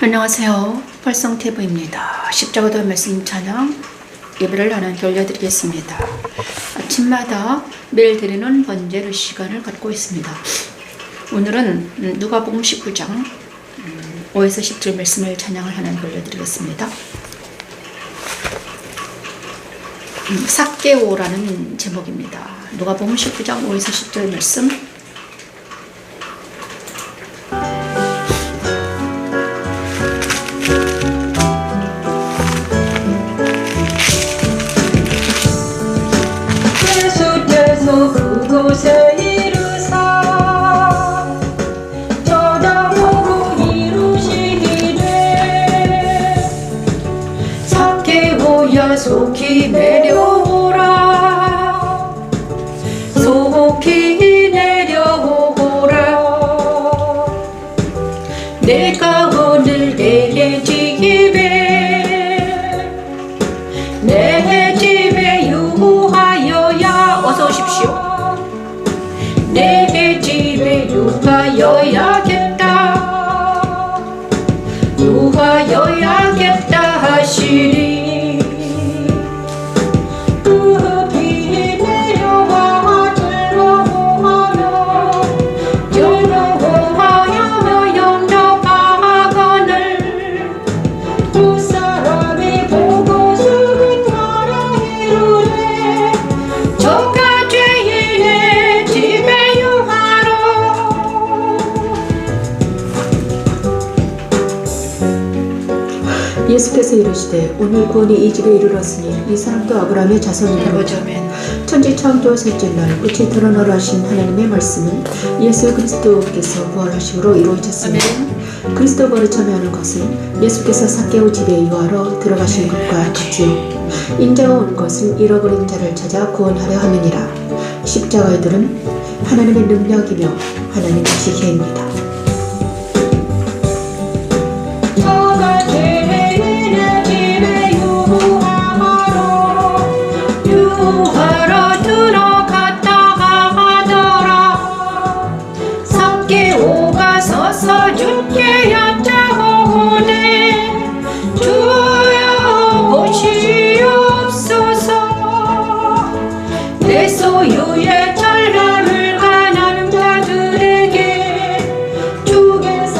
안녕하세요. 팔성TV입니다. 십자가도 말씀 찬양 예배를 하나 돌려드리겠습니다. 아침마다 매일 드리는 번제의 시간을 갖고 있습니다. 오늘은 누가복음 19장 5에서 10절 말씀을 찬양을 하나 돌려드리겠습니다. 삭개오라는 제목입니다. 누가복음 19장 5에서 10절 말씀. 그곳에 이르사 쳐다보고 이루시기를 삭개오야 속히 내려오라 속히 내려오라 내가 오늘 내 집에 유하여야 어서 오십시오. 내 집에 유하여야겠다 하시리. 급히 내려와 즐거워하여 영접하거늘 두 사람이 보고 죽은 나라 이루래 저가 죄인의 집에 유하로. 예수께서 이르시되 오늘 구원이 이 집에 이르렀으니 이 사람도 아브라함의 자손이로다. 천지 창조 셋째 날 끝이 드러나라 하신 하나님의 말씀은 예수 그리스도께서 부활하심으로 이루어졌습니다. 그리스도 부활에 참여하는 것은 예수께서 삭개오 집에 유하러 들어가신 것과 같지요. 인자가 온 것은 잃어버린 자를 찾아 구원하려 함이니라. 십자가의 들은 하나님의 능력이며 하나님의 지혜입니다. 저가 죄인의 집에 유하러 들어갔다 하더라. 삭개오가 서서 주께 여짜오네 주여 보시옵소서 내 소유의 전람을 가난한 자들에게 주께서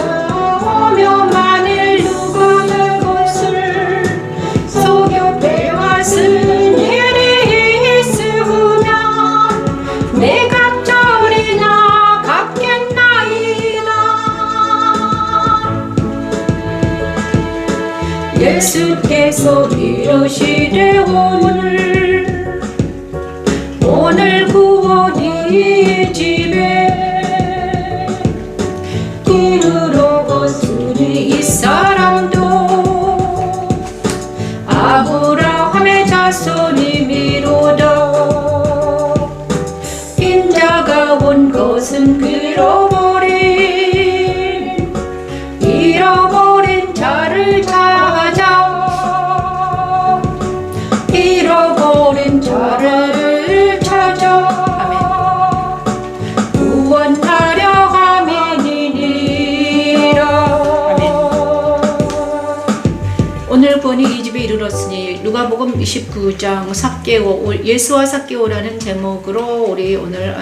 오며 만일 누가 내 것을 속여 빼앗은 일이 있으면 내가 저리나 갚겠나이다. 예수께서 이르시되 오늘 구원이 집에 이르러갔으니 이 사람도 아브라함의 자손이미로다. 인자가 온 것은 잃어버린 자를 찾아 잃어버린 자를 찾아 구원하려 함이니라. 오늘 구원이 이 집에 이르렀으니 누가복음 29장 예수와 삭개오라는 제목으로 우리 오늘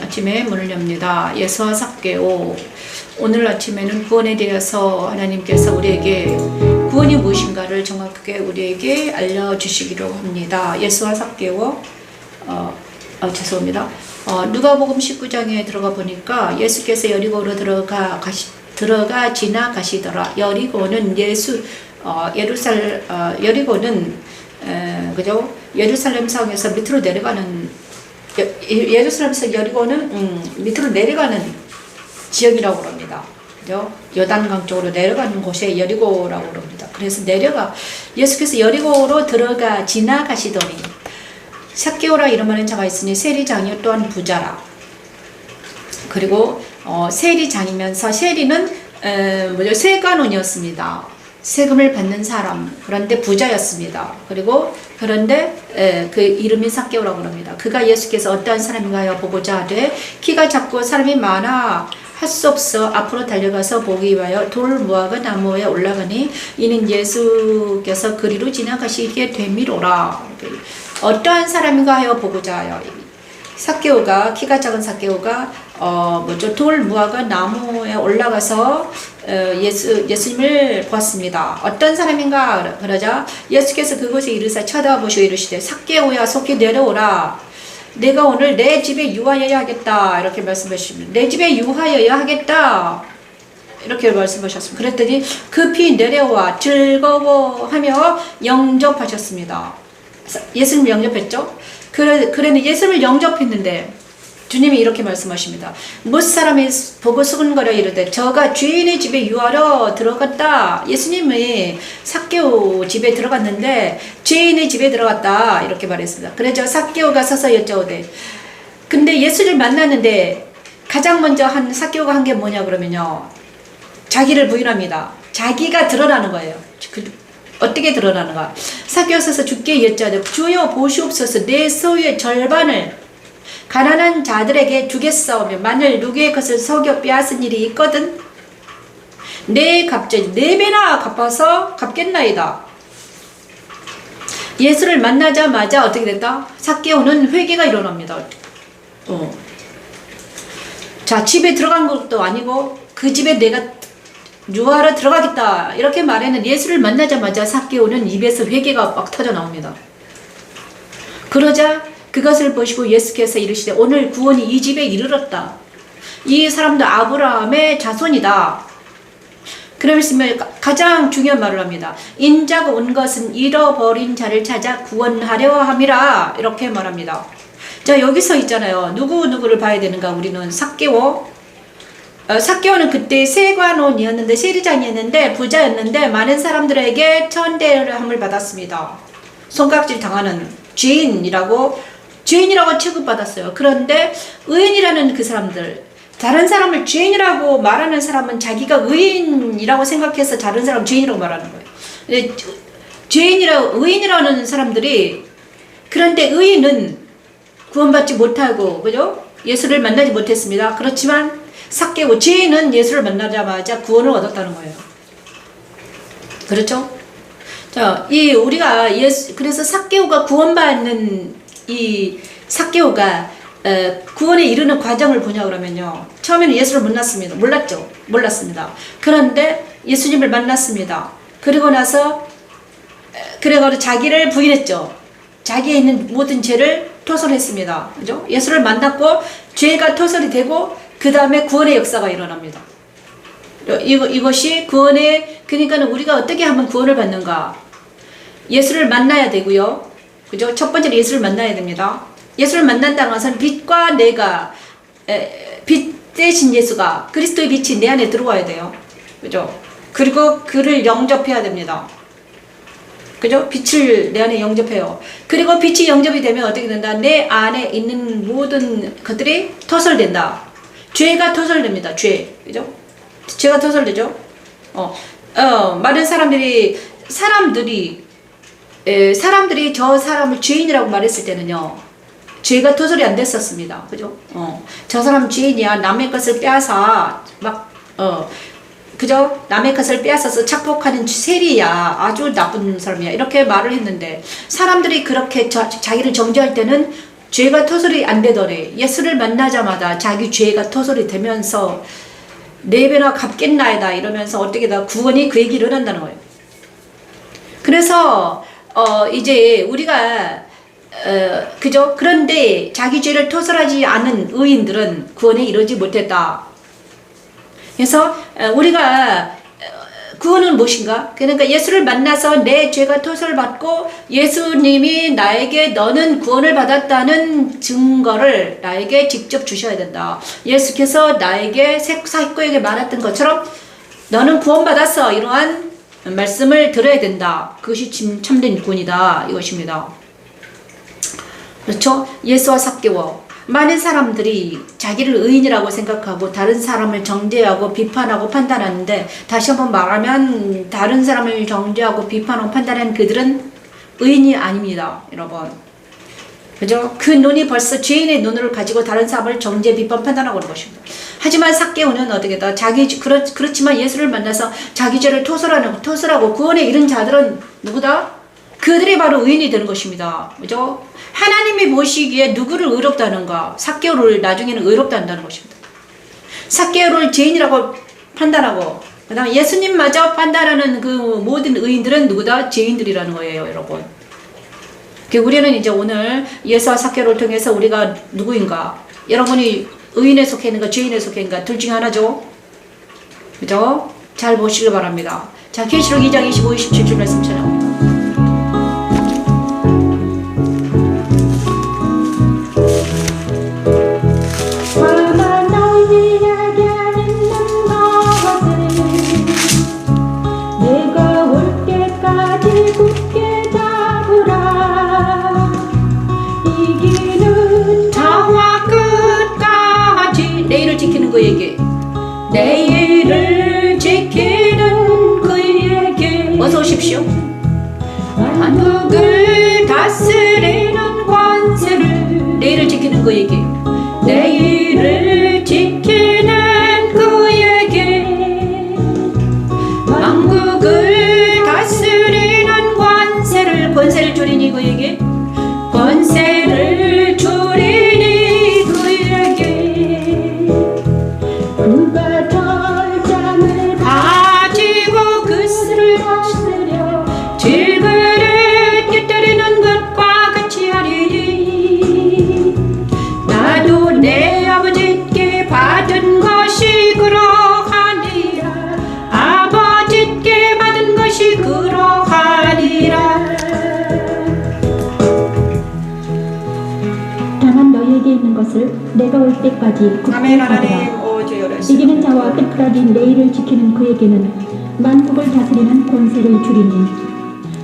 아침에 문을 엽니다. 예수와 삭개오. 오늘 아침에는 구원에 대해서 하나님께서 우리에게 구원이 무엇인가를 정확하게 우리에게 알려주시기로 합니다. 예수와 삭개오. 죄송합니다. 누가복음 19장에 들어가 보니까 예수께서 여리고로 들어가 지나가시더라. 여리고는 여리고는 그죠? 예루살렘 성에서 밑으로 내려가는 예루살렘에서 여리고는 밑으로 내려가는 지역이라고 그럽니다. 그죠? 요단강 쪽으로 내려가는 곳에 여리고라고 그럽니다. 그래서 예수께서 여리고로 지나가시더니 삭개오라 이름하는 자가 있으니 세리장이요 또한 부자라. 그리고 세리장이면서 세리는 세관원이었습니다. 세금을 받는 사람. 그런데 부자였습니다. 그런데 그 이름이 삭개오라고 합니다. 그가 예수께서 어떠한 사람인가요 보고자 하되 키가 작고 사람이 많아 할 수 없어 앞으로 달려가서 보기 위하여 돌 무화과 나무에 올라가니 이는 예수께서 그리로 지나가시게 되미로라. 어떠한 사람인가 하여 보고자 하여 삭개오가 키가 작은 삭개오가 돌 무화과 나무에 올라가서 예수님을 보았습니다. 어떤 사람인가 그러자 예수께서 그곳에 이르사 쳐다보시고 이르시되 삭개오야 속히 내려오라. 내가 오늘 내 집에 유하여야 하겠다. 이렇게 말씀하십니다. 내 집에 유하여야 하겠다. 이렇게 말씀하셨습니다. 그랬더니 급히 내려와 즐거워하며 영접하셨습니다. 예수님 영접했죠? 그래는 예수님을 영접했는데 주님이 이렇게 말씀하십니다. 못 사람이 보고 수근거려 이르되 저가 주인의 집에 유하러 들어갔다. 예수님이 삭개오 집에 들어갔는데 주인의 집에 들어갔다. 이렇게 말했습니다. 그래서 삭개오가 서서 여쭤오되 근데 예수를 만났는데 가장 먼저 삭개오가 한 게 뭐냐 그러면요. 자기를 부인합니다. 자기가 드러나는 거예요. 어떻게 드러나는가? 삭개오 서서 주께 여짜되 주여 보시옵소서 내 소유의 절반을 가난한 자들에게 주겠사오며 만일 누구의 것을 속여 빼앗은 일이 있거든 내 값을 4배나 갚아서 갚겠나이다. 예수를 만나자마자 어떻게 됐다? 삭개오는 회개가 일어납니다. 자, 집에 들어간 것도 아니고 그 집에 내가 유하러 들어가겠다 이렇게 말하는 예수를 만나자마자 삭개오는 입에서 회개가 막 터져 나옵니다. 그러자 그것을 보시고 예수께서 이르시되 오늘 구원이 이 집에 이르렀다. 이 사람도 아브라함의 자손이다. 그러면서 가장 중요한 말을 합니다. 인자가 온 것은 잃어버린 자를 찾아 구원하려 함이라. 이렇게 말합니다. 자, 여기서 있잖아요. 누구를 봐야 되는가? 우리는 삭개오. 삭개오는 그때 세관원이었는데 세리장이었는데 부자였는데 많은 사람들에게 천대함을 받았습니다. 손깍질 당하는 죄인이라고 취급받았어요. 그런데 의인이라는 그 사람들, 다른 사람을 죄인이라고 말하는 사람은 자기가 의인이라고 생각해서 다른 사람 죄인이라고 말하는 거예요. 의인이라는 사람들이 그런데 의인은 구원받지 못하고 그죠? 예수를 만나지 못했습니다. 그렇지만 삭개오 죄인은 예수를 만나자마자 구원을 얻었다는 거예요. 그렇죠? 자, 우리가 그래서 삭개오가 구원받는 이 삭개오가 구원에 이르는 과정을 보냐 그러면요. 처음에는 예수를 몰랐습니다. 그런데 예수님을 만났습니다. 그리고 나서 자기를 부인했죠. 자기에 있는 모든 죄를 토설했습니다. 그죠? 예수를 만났고 죄가 토설이 되고 그 다음에 구원의 역사가 일어납니다. 이것이 그러니까 우리가 어떻게 하면 구원을 받는가? 예수를 만나야 되고요. 그죠? 첫 번째로 예수를 만나야 됩니다. 예수를 만난다는 것은 빛과 내가, 빛 대신 예수가, 그리스도의 빛이 내 안에 들어와야 돼요. 그죠? 그리고 그를 영접해야 됩니다. 그죠? 빛을 내 안에 영접해요. 그리고 빛이 영접이 되면 어떻게 된다? 내 안에 있는 모든 것들이 토설된다. 죄가 토설됩니다. 그죠? 죄가 토설되죠? 많은 사람들이 저 사람을 죄인이라고 말했을 때는요, 죄가 토설이 안 됐었습니다. 그죠? 저 사람 죄인이야. 남의 것을 빼앗아. 그죠? 남의 것을 빼앗아서 착복하는 세리야. 아주 나쁜 사람이야. 이렇게 말을 했는데, 사람들이 그렇게 자기를 정죄할 때는 죄가 토설이 안 되더래. 예수를 만나자마자 자기 죄가 토설이 되면서 4배나 갚겠나이다. 이러면서 어떻게 다 구원이 그에게 일어난다는 거예요. 그래서, 이제 우리가 그죠? 그런데 자기 죄를 토설하지 않은 의인들은 구원에 이르지 못했다. 그래서 우리가 구원은 무엇인가? 그러니까 예수를 만나서 내 죄가 토설받고 예수님이 나에게 너는 구원을 받았다는 증거를 나에게 직접 주셔야 된다. 예수께서 나에게 삭개오에게 말했던 것처럼 너는 구원받았어. 이러한 말씀을 들어야 된다. 그것이 참된 구원이다. 이것입니다. 그렇죠? 예수와 삭개오. 많은 사람들이 자기를 의인이라고 생각하고 다른 사람을 정죄하고 비판하고 판단하는데, 다시 한번 말하면 다른 사람을 정죄하고 비판하고 판단하는 그들은 의인이 아닙니다. 여러분. 그죠? 그 눈이 벌써 죄인의 눈을 가지고 다른 사람을 정죄, 비판, 판단하고 있는 것입니다. 하지만 삭개오는 어떻게다 그렇지만 예수를 만나서 자기 죄를 토설하고 구원에 이른 자들은 누구다? 그들이 바로 의인이 되는 것입니다. 그죠? 하나님이 보시기에 누구를 의롭다는가? 삭개오를 나중에는 의롭다 한다는 것입니다. 삭개오를 죄인이라고 판단하고 그 다음에 예수님마저 판단하는 그 모든 의인들은 누구다? 죄인들이라는 거예요, 여러분. 우리는 이제 오늘 예수와 삭개오를 통해서 우리가 누구인가? 여러분이 의인에 속해 있는가 죄인에 속해 있는가? 둘 중에 하나죠. 그죠? 잘 보시길 바랍니다. 자, 계시록 2장 25, 27절 말씀 찾아옵니다. 그에게 내일을 지키는 그에게 어서 오십시오. 만국을 다스리는 권세를 내일을 지키는 그에게 내일을 지키는 그에게 만국을 다스리는 권세를 주리니 그에게 권세를 주리니 그에게 그가 절장을 가지고 그 술을 마시려 질그릇 깃들이는 것과 같이 하리니 나도 내 아버지께 받은 것이 그러하니라 아버지께 받은 것이 그러하니라. 다만 너희에게 있는 것을 내가 올 때까지 굳게 아멘. 하나님 하더라. 오주여라시 이기는 자와 끝까지 내일을 지키는 그에게는 만국을 다스리는 권세를 주리니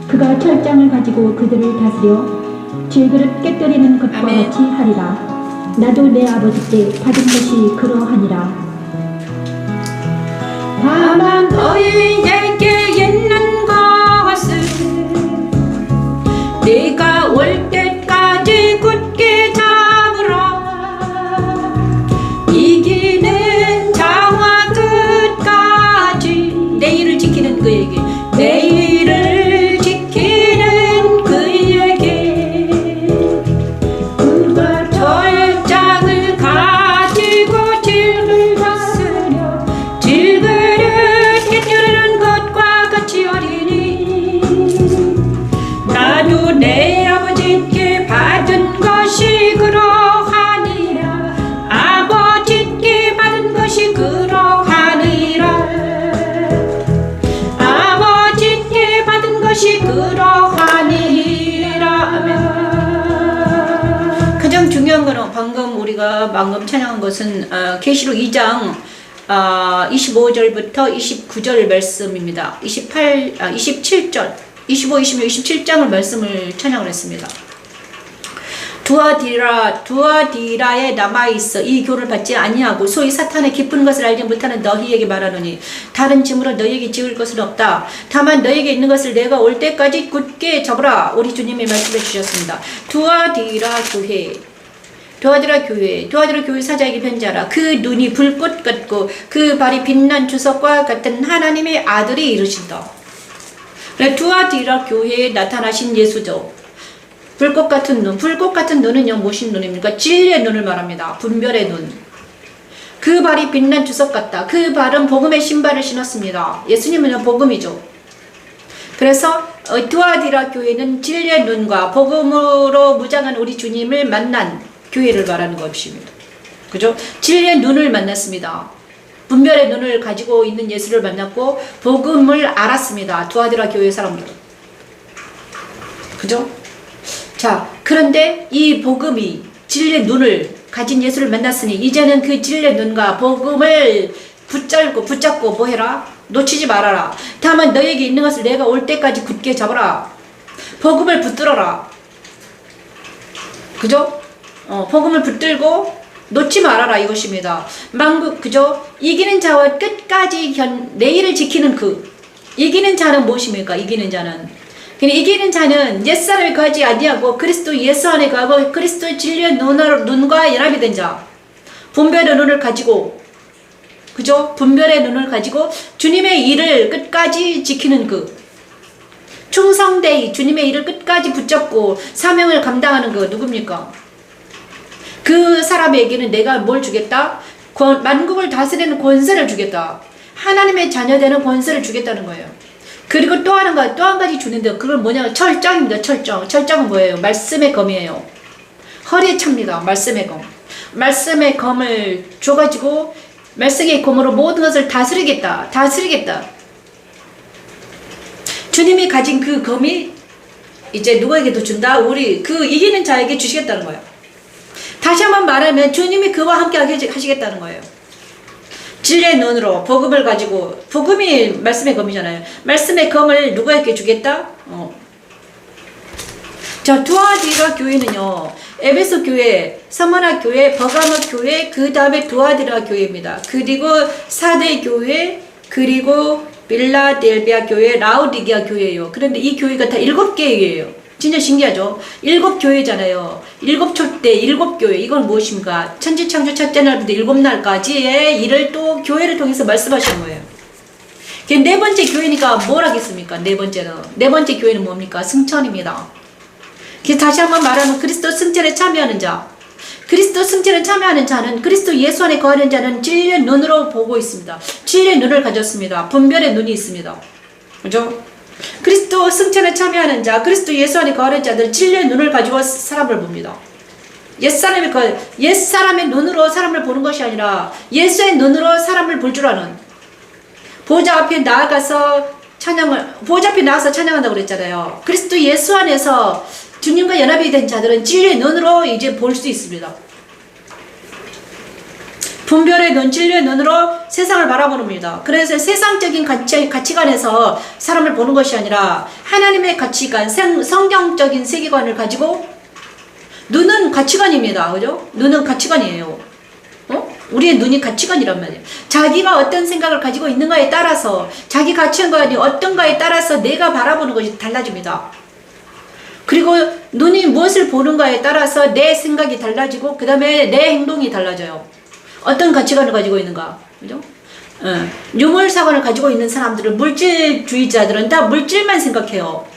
그가 철장을 가지고 그들을 다스려 질그릇 깨뜨리는 것과 아멘. 같이 하리라. 나도 내 아버지께 받은 것이 그러하니라. 다만 너희에게 있는 것을 네가 올 때까지 굳게 잡으라. 이기는 자와 끝까지 내일을 지키는 그에게 내일을 지키는 그에게 그가 절장을 가지고 질을 다스려 질그릇 깃들이는 것과 같이 하리니 나도 내 아버지께 받은 것이 그러하니라 아버지께 받은 것이 그러하니라 아버지께 받은 것이 그러하니라. 아멘. 가장 중요한 거는 방금 찬양한 것은 계시록 2장 25절부터 29절 말씀입니다. 27절 25, 26, 27장을 말씀을 찬양을 했습니다. 두아디라에 남아있어 이 교를 받지 아니하고 소위 사탄의 깊은 것을 알지 못하는 너희에게 말하노니 다른 짐으로 너희에게 지을 것은 없다. 다만 너희에게 있는 것을 내가 올 때까지 굳게 잡으라. 우리 주님이 말씀해 주셨습니다. 두아디라 교회 사자에게 편지하라. 그 눈이 불꽃 같고 그 발이 빛난 주석과 같은 하나님의 아들이 이르신다. 두아디라 교회에 나타나신 예수죠. 불꽃 같은 눈은요 무슨 눈입니까? 진리의 눈을 말합니다. 분별의 눈. 그 발이 빛난 주석 같다. 그 발은 복음의 신발을 신었습니다. 예수님은 복음이죠. 그래서 두아디라 교회는 진리의 눈과 복음으로 무장한 우리 주님을 만난 교회를 말하는 것입니다. 그죠? 진리의 눈을 만났습니다. 분별의 눈을 가지고 있는 예수를 만났고 복음을 알았습니다. 두아디라 교회 사람들. 그죠? 자, 그런데 이 복음이 진리의 눈을 가진 예수를 만났으니 이제는 그 진리의 눈과 복음을 붙잡고 뭐 해라? 놓치지 말아라. 다만 너에게 있는 것을 내가 올 때까지 굳게 잡아라. 복음을 붙들어라. 그죠? 복음을 붙들고 놓지 말아라 이것입니다. 그죠? 이기는 자와 끝까지 내일을 지키는 이기는 자는 무엇입니까? 이기는 자는 근데 이기는 자는 옛사람에 거하지 아니하고 그리스도 예수 안에 거하고 그리스도의 진리의 눈과 연합이 된 자. 분별의 눈을 가지고, 그죠? 분별의 눈을 가지고 주님의 일을 끝까지 지키는 충성되이 주님의 일을 끝까지 붙잡고 사명을 감당하는 누굽니까? 그 사람에게는 내가 뭘 주겠다? 만국을 다스리는 권세를 주겠다. 하나님의 자녀되는 권세를 주겠다는 거예요. 그리고 또 한 가지 주는데 그건 뭐냐? 철장입니다. 철장. 철장은 뭐예요? 말씀의 검이에요. 허리에 찹니다. 말씀의 검. 말씀의 검을 줘가지고 말씀의 검으로 모든 것을 다스리겠다. 다스리겠다. 주님이 가진 그 검이 이제 누구에게도 준다? 우리 이기는 자에게 주시겠다는 거예요. 다시 한번 말하면 주님이 그와 함께 하시겠다는 거예요. 진리의 눈으로 복음을 가지고, 복음이 말씀의 검이잖아요. 말씀의 검을 누구에게 주겠다? 자, 두아디라 교회는요, 에베소 교회, 서머나 교회, 버가모 교회, 그 다음에 두아디라 교회입니다. 그리고 사대 교회, 그리고 빌라델비아 교회, 라우디게아 교회예요. 그런데 이 교회가 다 7개예요. 진짜 신기하죠? 7교회잖아요. 7촛대 7교회. 이건 무엇입니까? 천지창조 첫째 날부터 7날까지의 일을 또 교회를 통해서 말씀하시는 거예요. 네 번째 교회니까 뭘 하겠습니까? 네 번째 교회는 뭡니까? 승천입니다. 다시 한번 말하면 그리스도 승천에 참여하는 자. 그리스도 승천에 참여하는 자는, 그리스도 예수 안에 거하는 자는 진리의 눈으로 보고 있습니다. 진리의 눈을 가졌습니다. 분별의 눈이 있습니다. 그죠? 그리스도 승천에 참여하는 자, 그리스도 예수 안에 거하는 자들은 진리의 눈을 가지고 사람을 봅니다. 옛사람의 눈으로 사람을 보는 것이 아니라 예수의 눈으로 사람을 볼 줄 아는, 보좌 앞에 나아가서 찬양한다고 그랬잖아요. 그리스도 예수 안에서 주님과 연합이 된 자들은 진리의 눈으로 이제 볼 수 있습니다. 분별의 눈, 진리의 눈으로 세상을 바라봅니다. 그래서 세상적인 가치관에서 사람을 보는 것이 아니라 하나님의 가치관, 성경적인 세계관을 가지고, 눈은 가치관입니다. 그죠? 눈은 가치관이에요. 우리의 눈이 가치관이란 말이에요. 자기가 어떤 생각을 가지고 있는가에 따라서, 자기 가치관이 어떤가에 따라서 내가 바라보는 것이 달라집니다. 그리고 눈이 무엇을 보는가에 따라서 내 생각이 달라지고 그 다음에 내 행동이 달라져요. 어떤 가치관을 가지고 있는가, 그죠? 유물사관을 가지고 있는 사람들은, 물질주의자들은 다 물질만 생각해요.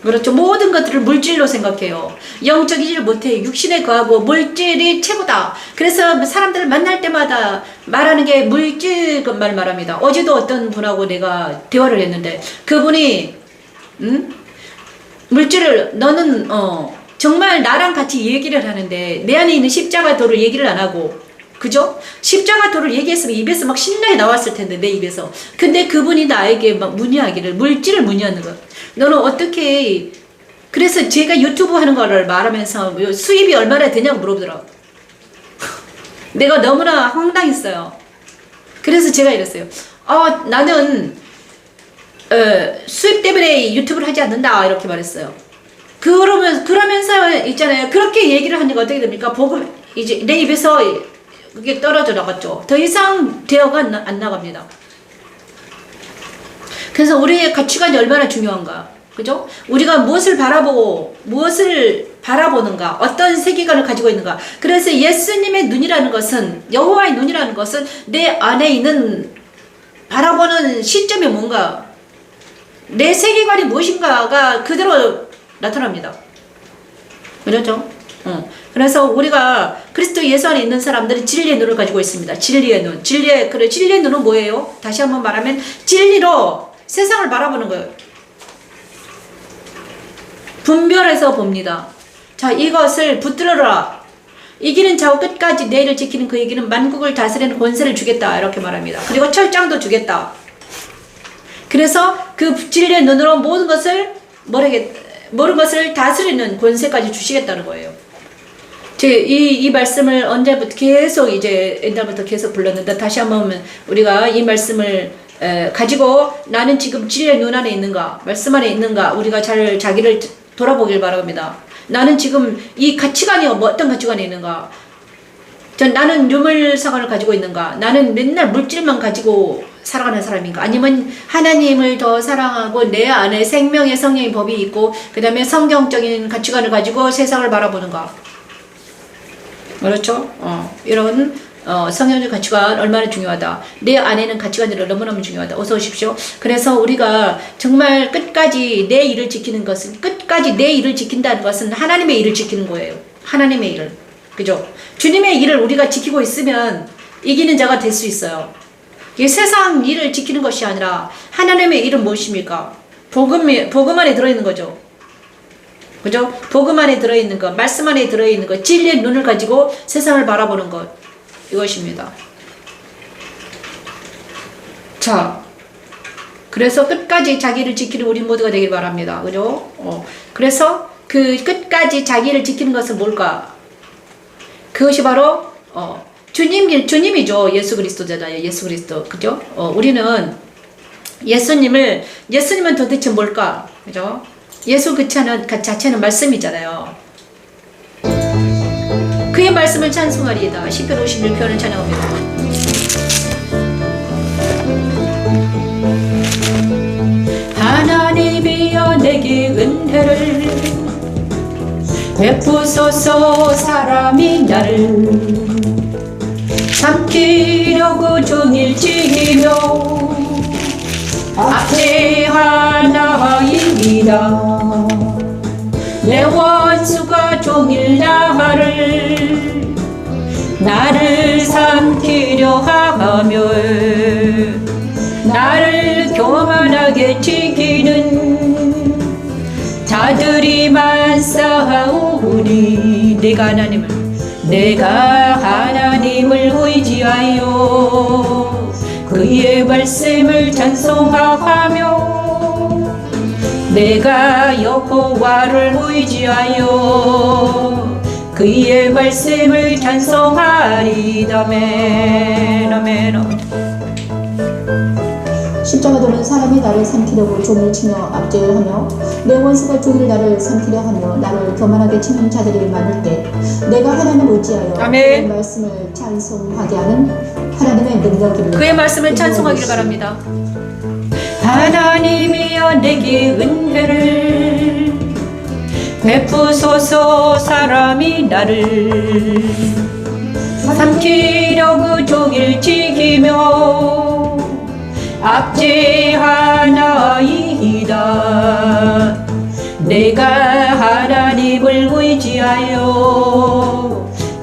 그렇죠? 모든 것들을 물질로 생각해요. 영적이지를 못해. 육신에 거하고 물질이 최고다. 그래서 사람들을 만날 때마다 말하는 게 물질 것만 말합니다. 어제도 어떤 분하고 내가 대화를 했는데 그분이 물질을, 너는 정말 나랑 같이 얘기를 하는데 내 안에 있는 십자가도를 얘기를 안 하고, 그죠? 십자가도를 얘기했으면 입에서 막 신나게 나왔을 텐데, 내 입에서. 근데 그분이 나에게 막 문의하기를, 물질을 문의하는 거야. 너는 어떻게, 그래서 제가 유튜브 하는 거를 말하면서 수입이 얼마나 되냐고 물어보더라고. 내가 너무나 황당했어요. 그래서 제가 이랬어요. 나는 수입 때문에 유튜브를 하지 않는다, 이렇게 말했어요. 그러면서 있잖아요. 그렇게 얘기를 하니까 어떻게 됩니까? 복음, 이제 내 입에서 그게 떨어져 나갔죠. 더 이상 대화가 안 나갑니다. 그래서 우리의 가치관이 얼마나 중요한가, 그죠? 우리가 무엇을 바라보는가, 어떤 세계관을 가지고 있는가. 그래서 예수님의 눈이라는 것은, 여호와의 눈이라는 것은 내 안에 있는 바라보는 시점이 뭔가, 내 세계관이 무엇인가가 그대로 나타납니다. 그렇죠? 그래서 우리가 그리스도 예수 안에 있는 사람들은 진리의 눈을 가지고 있습니다. 진리의 눈. 진리의 눈은 뭐예요? 다시 한번 말하면 진리로 세상을 바라보는 거예요. 분별해서 봅니다. 자, 이것을 붙들어라. 이기는 자와 끝까지 내 일을 지키는 그에게는 만국을 다스리는 권세를 주겠다, 이렇게 말합니다. 그리고 철장도 주겠다. 그래서 그 진리의 눈으로 모든 것을 다스리는 권세까지 주시겠다는 거예요. 이 말씀을 언제부터 계속, 이제 옛날부터 계속 불렀는데, 다시 한번 우리가 이 말씀을 가지고 나는 지금 진리의 눈 안에 있는가, 말씀 안에 있는가, 우리가 잘 자기를 돌아보길 바랍니다. 나는 지금 이 가치관이 어떤 가치관에 있는가, 나는 유물상을 가지고 있는가, 나는 맨날 물질만 가지고 살아가는 사람인가? 아니면 하나님을 더 사랑하고 내 안에 생명의 성령의 법이 있고 그 다음에 성경적인 가치관을 가지고 세상을 바라보는가? 그렇죠? 이런 성경적 가치관 얼마나 중요하다. 내 안에는 가치관들이 너무너무 중요하다. 어서 오십시오. 그래서 우리가 정말 끝까지 내 일을 지키는 것은 끝까지 내 일을 지킨다는 것은 하나님의 일을 지키는 거예요. 하나님의 일을. 그죠? 주님의 일을 우리가 지키고 있으면 이기는 자가 될 수 있어요. 이 세상 일을 지키는 것이 아니라 하나님의 일은 무엇입니까? 복음 안에 들어있는 거죠. 그죠? 복음 안에 들어있는 것, 말씀 안에 들어있는 것, 진리의 눈을 가지고 세상을 바라보는 것, 이것입니다. 자, 그래서 끝까지 자기를 지키는 우리 모두가 되길 바랍니다. 그죠? 그래서 그 끝까지 자기를 지키는 것은 뭘까? 그것이 바로 주님이죠. 예수 그리스도잖아요. 예수 그리스도. 그죠? 우리는 예수님은 도대체 뭘까? 그죠? 예수 그 자체는 말씀이잖아요. 그의 말씀을 찬송하리이다. 시편 56편을 찬양합니다. 하나님이여 내게 은혜를 베푸소서. 사람이 나를 삼키려고 종일 지기며 압제하나이다. 내 원수가 종일 나를 삼키려 하며 나를 교만하게 지키는 자들이 많사오니 내가 하나님을 의지하여 그의 말씀을 찬송하며 내가 여호와를 의지하여 그의 말씀을 찬송하리다. 아멘. 아멘. 십자가도는 사람이 나를 삼키려고 종일 치며 압제하며 내 원수가 종일 나를 삼키려 하며 나를 교만하게 치는 자들이 많을 때 내가 하나님을 의지하여 아멘. 그의 말씀을 찬송하게 하는 하나님의 능력을 그의 말씀을 찬송하기를 바랍니다. 하나님이여 내게 은혜를 베푸소서. 사람이 나를 삼키려고 종일 지키며 압제하나이다. 내가 하나님을 의지하여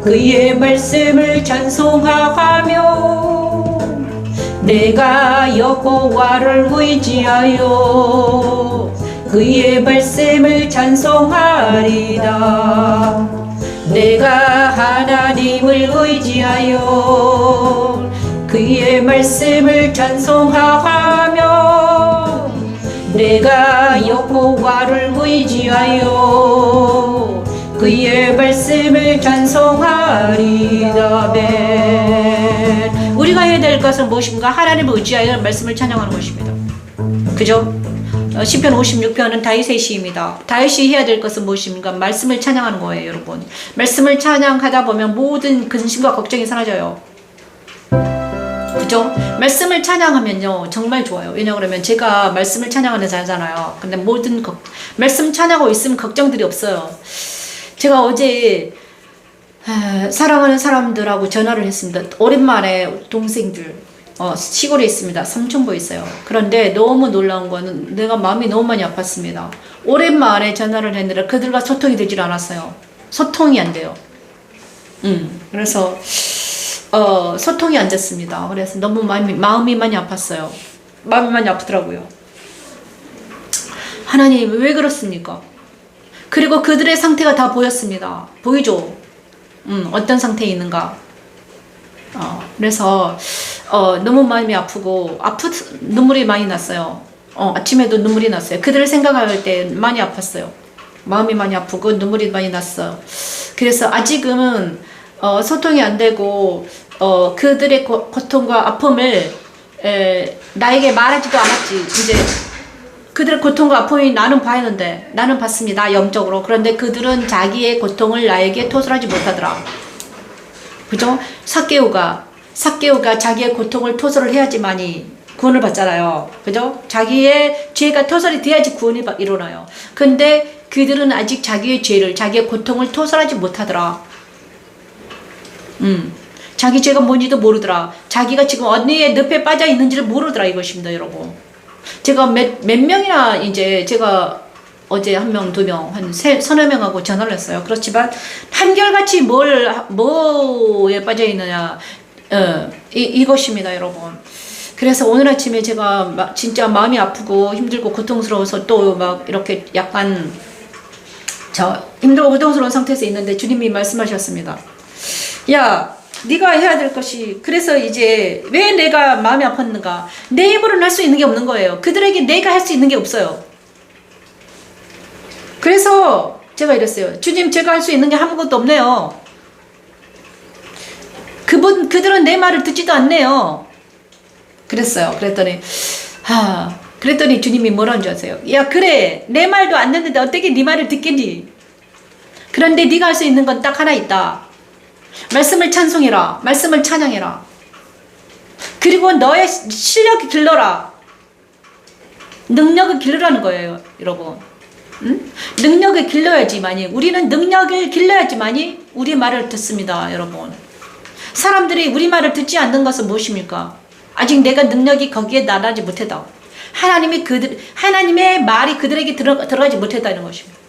그의 말씀을 찬송하며 내가 여호와를 의지하여 그의 말씀을 찬송하리다. 내가 하나님을 의지하여 그의 말씀을 찬송하며 내가 여호와를 의지하여 그의 말씀을 찬송하리다. 아멘. 우리가 해야 될 것은 무엇인가? 하나님을 의지하여 말씀을 찬양하는 것입니다. 그죠? 시편 56편은 다윗의 시입니다. 다윗이 해야 될 것은 무엇입니까? 말씀을 찬양하는 거예요, 여러분. 말씀을 찬양하다 보면 모든 근심과 걱정이 사라져요. 그죠? 말씀을 찬양하면요 정말 좋아요. 왜냐하면 제가 말씀을 찬양하는 자잖아요. 근데 모든 말씀 찬양하고 있으면 걱정들이 없어요. 제가 어제 사랑하는 사람들하고 전화를 했습니다. 오랜만에 동생들 시골에 있습니다. 삼천포에 있어요. 그런데 너무 놀라운 거는 내가 마음이 너무 많이 아팠습니다. 오랜만에 전화를 했는데 그들과 소통이 되질 않았어요. 소통이 안 돼요. 그래서 소통이 안 됐습니다. 그래서 너무 마음이 많이 아팠어요. 마음이 많이 아프더라고요. 하나님 왜 그렇습니까? 그리고 그들의 상태가 다 보였습니다. 보이죠? 어떤 상태에 있는가. 그래서 너무 마음이 아프고 눈물이 많이 났어요. 아침에도 눈물이 났어요. 그들을 생각할 때 많이 아팠어요. 마음이 많이 아프고 눈물이 많이 났어요. 그래서 아직은 소통이 안 되고 그들의 고통과 아픔을 나에게 말하지도 않았지. 이제 그들의 고통과 아픔이 나는 봤는데, 나는 봤습니다, 영적으로. 그런데 그들은 자기의 고통을 나에게 토설하지 못하더라. 그죠? 삭개오가 자기의 고통을 토설을 해야지만이 구원을 받잖아요. 그죠? 자기의 죄가 토설이 돼야지 구원이 일어나요. 근데 그들은 아직 자기의 죄를, 자기의 고통을 토설하지 못하더라. 자기 죄가 뭔지도 모르더라. 자기가 지금 어디에 늪에 빠져 있는지를 모르더라 이것입니다, 여러분. 제가 몇 명이나 이제 제가 어제 1명, 2명, 한 서너 명하고 전화를 했어요. 그렇지만 한결같이 뭐에 빠져 있느냐, 이것입니다, 여러분. 그래서 오늘 아침에 제가 진짜 마음이 아프고 힘들고 고통스러워서 또 막 이렇게 약간 힘들고 고통스러운 상태에서 있는데 주님이 말씀하셨습니다. 야, 네가 해야 될 것이, 그래서 이제 왜 내가 마음이 아팠는가? 내 힘으로는 할 수 있는 게 없는 거예요. 그들에게 내가 할 수 있는 게 없어요. 그래서 제가 이랬어요. 주님, 제가 할 수 있는 게 아무것도 없네요. 그들은 내 말을 듣지도 않네요. 그랬어요. 그랬더니 주님이 뭐라는 줄 아세요? 야, 그래, 내 말도 안 듣는데 어떻게 네 말을 듣겠니? 그런데 네가 할 수 있는 건 딱 하나 있다. 말씀을 찬송해라. 말씀을 찬양해라. 그리고 너의 실력을 길러라. 능력을 길러라는 거예요, 여러분. 능력을 길러야지만이, 우리는 능력을 길러야지만이 우리 말을 듣습니다, 여러분. 사람들이 우리 말을 듣지 않는 것은 무엇입니까? 아직 내가 능력이 거기에 나가지 못했다. 하나님의 말이 그들에게 들어가지 못했다는 것입니다.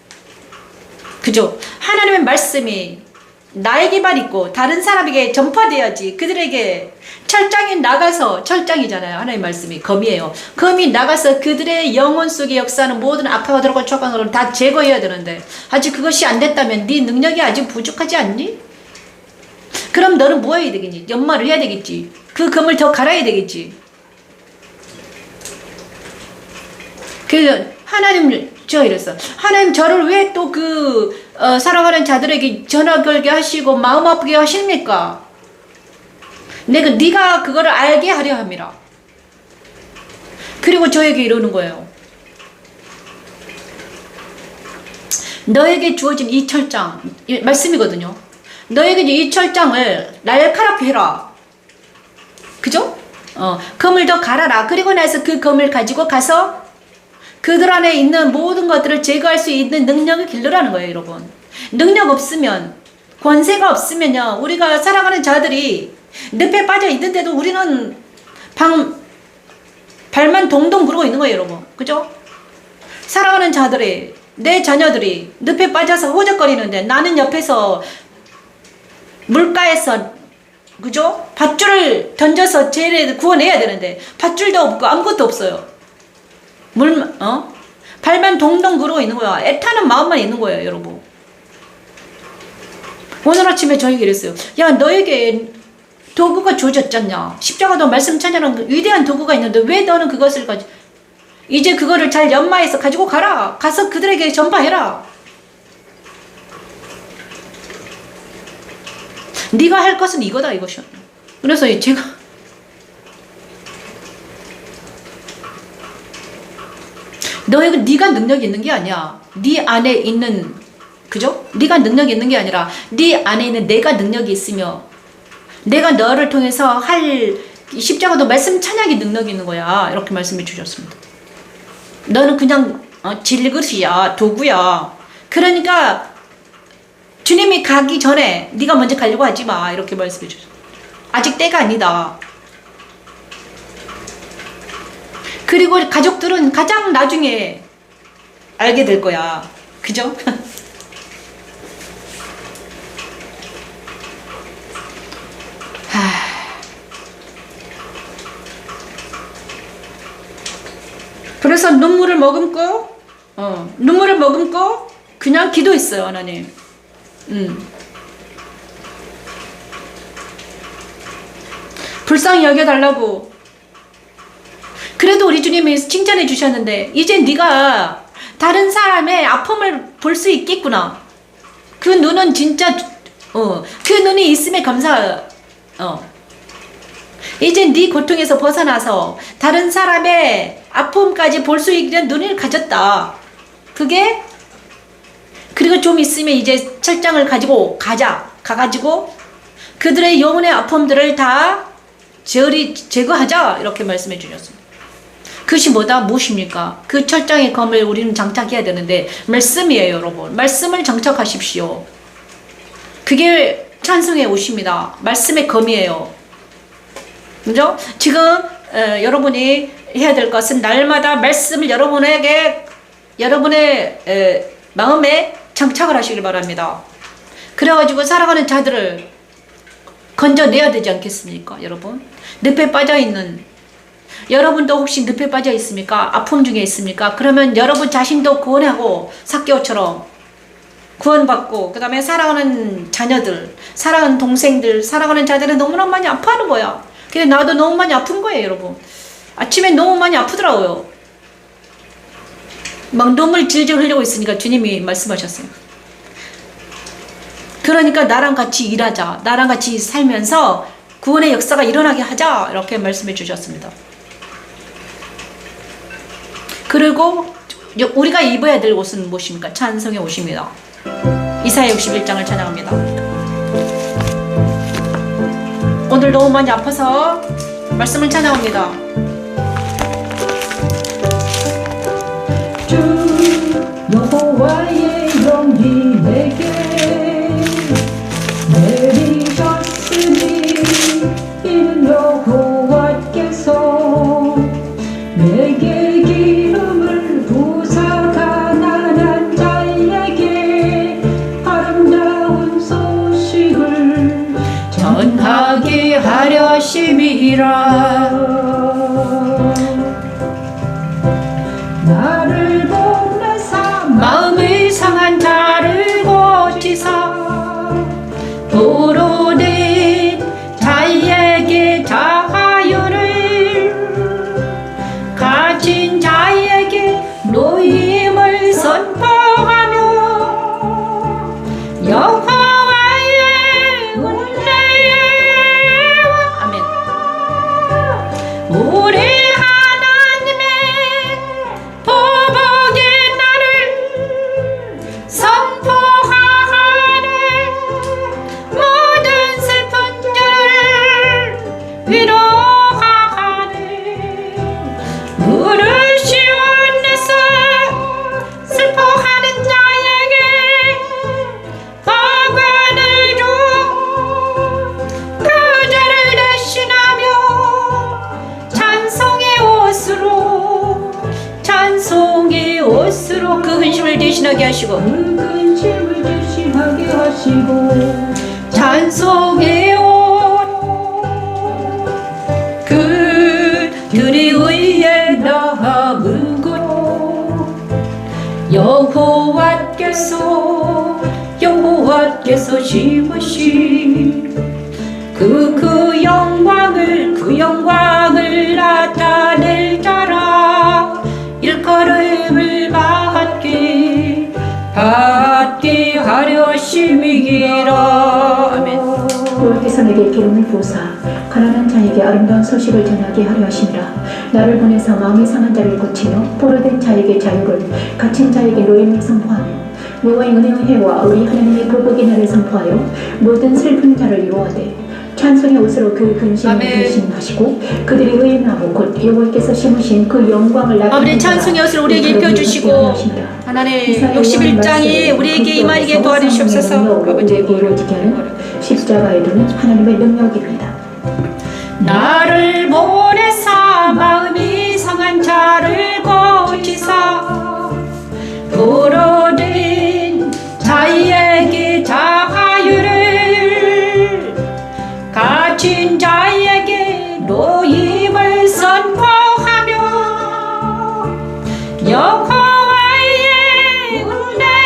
그죠? 하나님의 말씀이 나에게만 있고 다른 사람에게 전파돼야지. 그들에게 철장에 나가서, 철장이잖아요, 하나님의 말씀이 검이에요. 검이 나가서 그들의 영혼 속에 역사하는 모든 악하고 들어가 촉각을 다 제거해야 되는데 아직 그것이 안 됐다면 네 능력이 아직 부족하지 않니? 그럼 너는 뭐 해야 되겠니? 연말을 해야 되겠지. 그 검을 더 갈아야 되겠지. 하나님, 저 이랬어. 하나님, 저를 왜 또 사랑하는 자들에게 전화 걸게 하시고 마음 아프게 하십니까? 네가 그거를 알게 하려 함이라. 그리고 저에게 이러는 거예요. 너에게 주어진 이 철장, 말씀이거든요. 너에게 이 철장을 날카롭게 해라. 그죠? 검을 더 갈아라. 그리고 나서 그 검을 가지고 가서 그들 안에 있는 모든 것들을 제거할 수 있는 능력을 길러라는 거예요, 여러분. 능력 없으면, 권세가 없으면요, 우리가 사랑하는 자들이 늪에 빠져 있는데도 우리는 발만 동동 구르고 있는 거예요, 여러분. 그죠? 사랑하는 자들이, 내 자녀들이 늪에 빠져서 호적거리는데 나는 옆에서 물가에서, 그죠? 밧줄을 던져서 쟤를 구원해야 되는데 밧줄도 없고 아무것도 없어요. 발만 동동 구르고 있는 거야. 애타는 마음만 있는 거예요, 여러분. 오늘 아침에 저에게 이랬어요. 야, 너에게 도구가 주어졌잖냐. 십자가도 말씀 찬양하는 위대한 도구가 있는데 왜 너는 그것을 이제 그거를 잘 연마해서 가지고 가라. 가서 그들에게 전파해라. 네가 할 것은 이거다, 이것이야. 그래서 제가 네가 능력이 있는 게 아니야. 네 안에 있는, 그죠? 네가 능력이 있는 게 아니라 네 안에 있는 내가 능력이 있으며 내가 너를 통해서 할 십자가도 말씀 찬양의 능력이 있는 거야. 이렇게 말씀해 주셨습니다. 너는 그냥 질그릇이야, 도구야. 그러니까 주님이 가기 전에 네가 먼저 가려고 하지 마. 이렇게 말씀해 주셨어요. 아직 때가 아니다. 그리고 가족들은 가장 나중에 알게 될 거야. 그죠? 그래서 눈물을 머금고 그냥 기도했어요, 하나님. 불쌍히 여겨달라고. 그래도 우리 주님이 칭찬해 주셨는데 이제 네가 다른 사람의 아픔을 볼 수 있겠구나. 그 눈은 진짜 그 눈이 있음에 감사. 이제 네 고통에서 벗어나서 다른 사람의 아픔까지 볼 수 있는 눈을 가졌다. 그리고 좀 있으면 이제 철장을 가지고 가가지고 그들의 영혼의 아픔들을 다 제거하자 이렇게 말씀해 주셨습니다. 그것이 무엇입니까? 그 철장의 검을 우리는 장착해야 되는데 말씀이에요, 여러분. 말씀을 장착하십시오. 그게 찬송의 옷입니다. 말씀의 검이에요. 그죠? 지금 여러분이 해야 될 것은 날마다 말씀을 여러분의 마음에 장착을 하시길 바랍니다. 그래가지고 살아가는 자들을 건져내야 되지 않겠습니까, 여러분? 늪에 빠져있는 여러분도 혹시 늪에 빠져 있습니까? 아픔 중에 있습니까? 그러면 여러분 자신도 구원하고 삭개오처럼 구원받고, 그 다음에 사랑하는 자녀들, 사랑하는 동생들, 사랑하는 자들은 너무나 많이 아파하는 거야. 그래, 나도 너무 많이 아픈 거예요, 여러분. 아침에 너무 많이 아프더라고요. 막 눈물 질질 흘리고 있으니까 주님이 말씀하셨어요. 그러니까 나랑 같이 일하자. 나랑 같이 살면서 구원의 역사가 일어나게 하자. 이렇게 말씀해 주셨습니다. 그리고 우리가 입어야 될 옷은 무엇입니까? 찬송의 옷입니다. 이사야 61장을 찬양합니다. 오늘 너무 많이 아파서 말씀을 찬양합니다. 주 여호와의 영이 내게 내리셨으니 이는 여호와께서 내게 기름을 부사 가난한 자에게 아름다운 소식을 전하게 하려심이라. 나를 보내사 마음을 상한 자를 고치사 포로된 자에게 자유를 가진 자에게 노임을 선포하며 여호와의 은혜와 아멘. 우리 하나님의 보복의 날을 선포하네. 모든 슬픈 자를 위로하네. 무릎 시원해서 슬퍼하는 자에게 방관을 줘. 그 죄를 대신하며 찬송의 옷으로 그 근심을 대신하게 하시고 그 근심을 대신하게 하시고 찬송의 옷 그들이 의에 남은 곳 여호와께서 심으신 그 영광을 나타낼 자라 일컬음을 받게 하려심이기라. 아멘. 여호와께서 내게 기름을 부으사 가난한 자에게 아름다운 소식을 전하게 하려 하심이라. 나를 보내서 마음이 상한 자를 고치며 포로된 자에게 자유를 갇힌 자에게 노임을 선포하며 여호와의 은혜의 해와 우리 하나님의 보복의 날을 선포하여 모든 슬픈 자를 위로하되 찬송의 옷으로 그 근심을 아멘. 대신하시고 그들이 의의 나무 곧 여호와께서 심으신 그 영광을 나타내는 아버지 찬송의 옷을 우리에게 입혀주시고 하나님 61장이 우리에게 임하게 도와주시옵소서. 아버지 이루어지게 하는 십자가에 두는 하나님의 능력입니다. 나를 보내사 마음이 상한 자를 고치사 포로된 자에게 자유를 가진 자에게 노임을 선포하며 여호와의 은혜와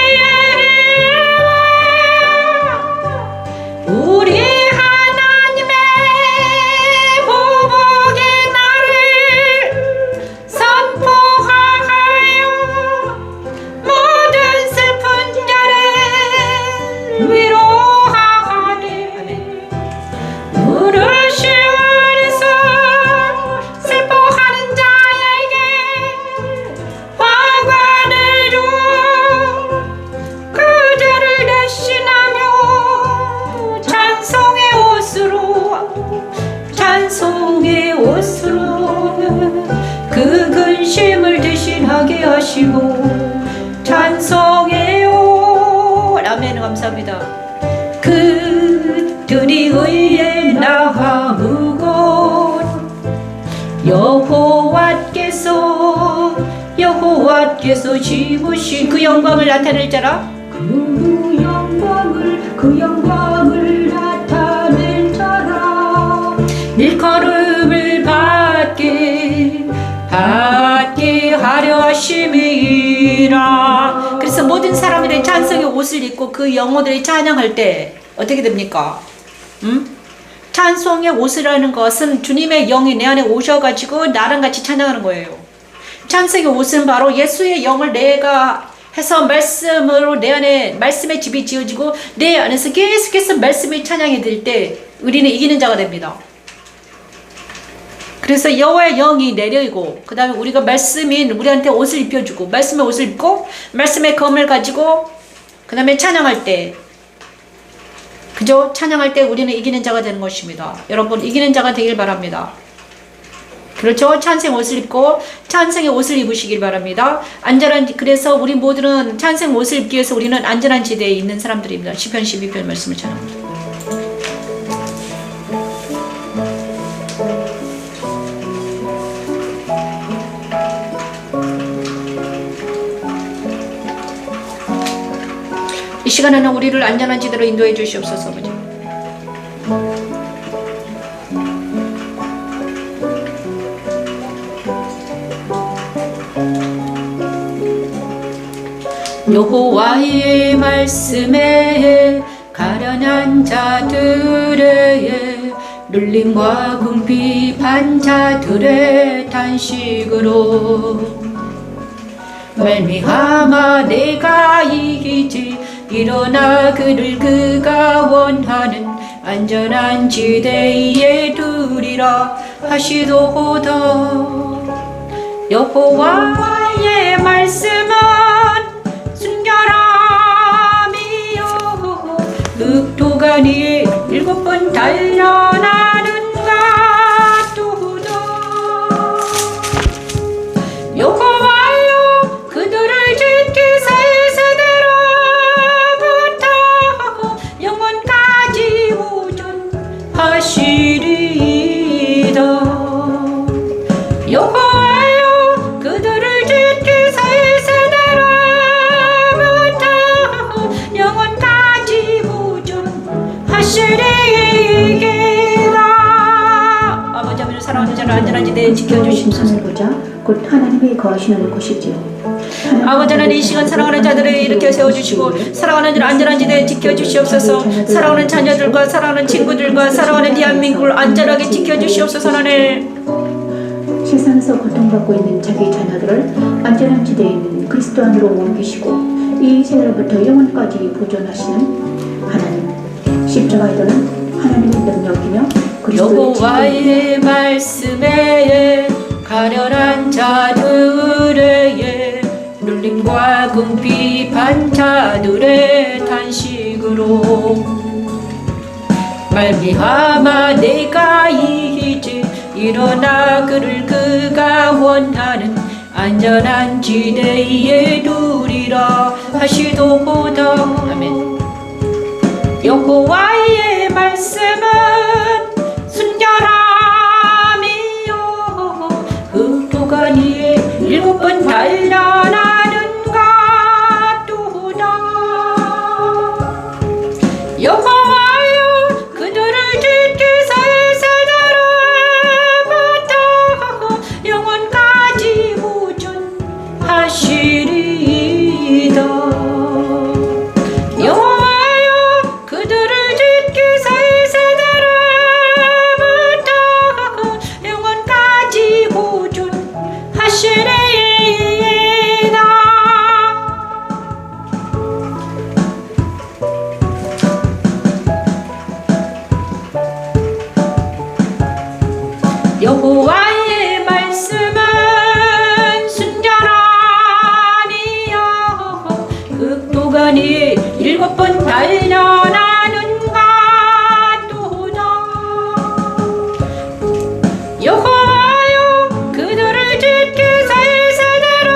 우리 하나님의 보복의 날을 선포하네. 전하게 하시고 찬송해요. 아멘. 감사합니다. 그들이 의에 나아무고 여호와께서 지으신 그 영광을 나타낼 자라. 그 영광을 나타낼 자라. 일컬음을 받게 하려 하심이라. 그래서 모든 사람들이 찬송의 옷을 입고 그 영혼들이 찬양할 때 어떻게 됩니까? 찬송의 옷이라는 것은 주님의 영이 내 안에 오셔가지고 나랑 같이 찬양하는 거예요. 찬송의 옷은 바로 예수의 영을 내가 해서 말씀으로 내 안에 말씀의 집이 지어지고 내 안에서 계속해서 말씀이 찬양이 될 때 우리는 이기는 자가 됩니다. 그래서 여호와의 영이 내려오고 그 다음에 우리가 말씀인 우리한테 옷을 입혀주고 말씀의 옷을 입고 말씀의 검을 가지고 그 다음에 찬양할 때 그죠? 찬양할 때 우리는 이기는 자가 되는 것입니다. 여러분 이기는 자가 되길 바랍니다. 그렇죠? 찬생 옷을 입고 찬생의 옷을 입으시길 바랍니다. 그래서 우리 모두는 찬생 옷을 입기 위해서 우리는 안전한 지대에 있는 사람들입니다. 시편 12편 말씀을 찬양합니다. 이 시간에는 우리를 안전한 지대로 인도해 주시옵소서. 여호와의 말씀에 가련한 자들의 눌림과 궁핍한 자들의 탄식으로 말미암아 내가 이기지 일어나 그를 그가 원하는 안전한 지대에 두리라 하시도다. 여호와의 말씀은 순결함이요 흑도가니 7번 단련하는 같도다. 여호와여 그들을 지키사 세대로부터 영원까지 보존하시리이다. 여호와여 그들을 지키사 세대로부터 영원까지 보존하시리이다. 아버지 하나님 사랑하는 자를 안전한 지대에 지켜주시옵소서. 산을 보자 곧 하나님이 거하시는 곳이지요. 아버지 하나님 이 시간 사랑하는 자들을 일으켜 세워주시고 사랑하는 자를 안전한 지대에 지켜주시옵소서. 사랑하는 자녀들과 사랑하는 친구들과 사랑하는 대한민국을 안전하게 지켜주시옵소서. 하나님 세상에서 고통받고 있는 자기 자녀들을 안전한 지대에 있는 그리스도 안으로 옮기시고 이 세대로부터 영원까지 보존하시는 하나님. 십자가에 도는 하나님의 능력이며 그리스도의 여호와의 말씀에 가련한 자들의 눌림과 궁핍한 자들의 탄식으로 말미암아 내가 이기지 일어나 그를 그가 원하는 안전한 지대에 두리라 하시도다. 아멘. 여호와의 말씀은 순결함이요 흑도가니 7번 단련하는 같도다. 여호와여 그들을 지키사 세대로부터 영원까지 보존하시리이다. 여호와여 그들을 지키사 세대로부터 영원까지 보존하시리이다. 여호와의 말씀은 순결하니요 흑도가니 7번 단련하는 같도다. 여호와여 그들을 지키사 세대로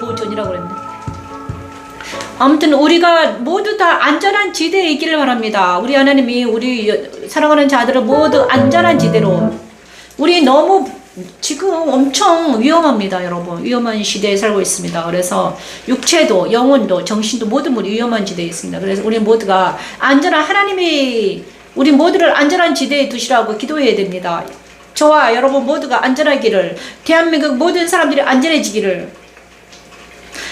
보전이라고 그랬는데. 아무튼 우리가 모두 다 안전한 지대에 있기를 바랍니다. 우리 하나님이 우리 사랑하는 자들을 모두 안전한 지대로. 우리 너무 지금 엄청 위험합니다, 여러분. 위험한 시대에 살고 있습니다. 그래서 육체도 영혼도 정신도 모두 위험한 지대에 있습니다. 그래서 우리 모두가 안전한, 하나님이 우리 모두를 안전한 지대에 두시라고 기도해야 됩니다. 저와 여러분 모두가 안전하기를, 대한민국 모든 사람들이 안전해지기를,